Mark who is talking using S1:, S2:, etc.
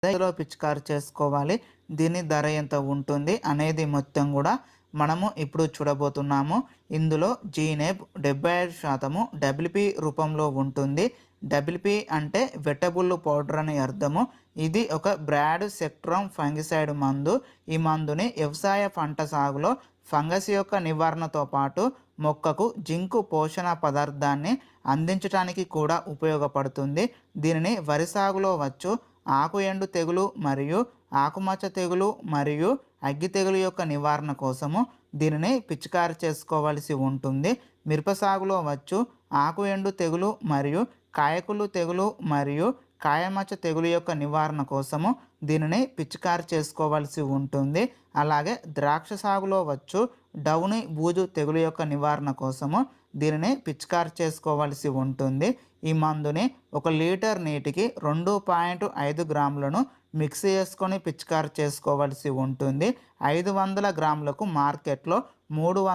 S1: ఇందులో పిచికారి చేసుకోవాలి, దీని ధర ఎంత ఉంటుంది అనేది మొత్తం కూడా మనము ఇప్పుడు చూడబోతున్నాము. ఇందులో జీనేప్ 75% డబ్ల్యూపీ రూపంలో ఉంటుంది. డబ్ల్యూపీ అంటే వెటబుల్ పౌడర్ అని అర్థము. ఇది ఒక బ్రాడ్ సెక్ట్రమ్ ఫంగిసైడ్ మందు. ఈ మందుని వ్యవసాయ పంట సాగులో ఫంగస్ యొక్క నివారణతో పాటు మొక్కకు జింకు పోషణ పదార్థాన్ని అందించడానికి కూడా ఉపయోగపడుతుంది. దీనిని వరి సాగులో వచ్చు ఆకు ఎండు తెగులు మరియు ఆకుమచ్చ తెగులు మరియు అగ్గి తెగులు యొక్క నివారణ కోసము దీనిని పిచికారి చేసుకోవాల్సి ఉంటుంది. మిరప సాగులో వచ్చు ఆకు ఎండు తెగులు మరియు కాయకుళ్ళు తెగులు మరియు కాయమచ్చ తెగులు యొక్క నివారణ కోసము దీనిని పిచికారి చేసుకోవాల్సి ఉంటుంది. అలాగే ద్రాక్ష సాగులో వచ్చు డౌని బూజు తెగులు యొక్క నివారణ కోసము దీనిని పిచికారి చేసుకోవాల్సి ఉంటుంది. ఈ మందుని 1 లీటర్ నీటికి 2.5 గ్రాములను మిక్స్ చేసుకొని పిచికారి చేసుకోవాల్సి ఉంటుంది. 500 గ్రాములకు మార్కెట్లో 300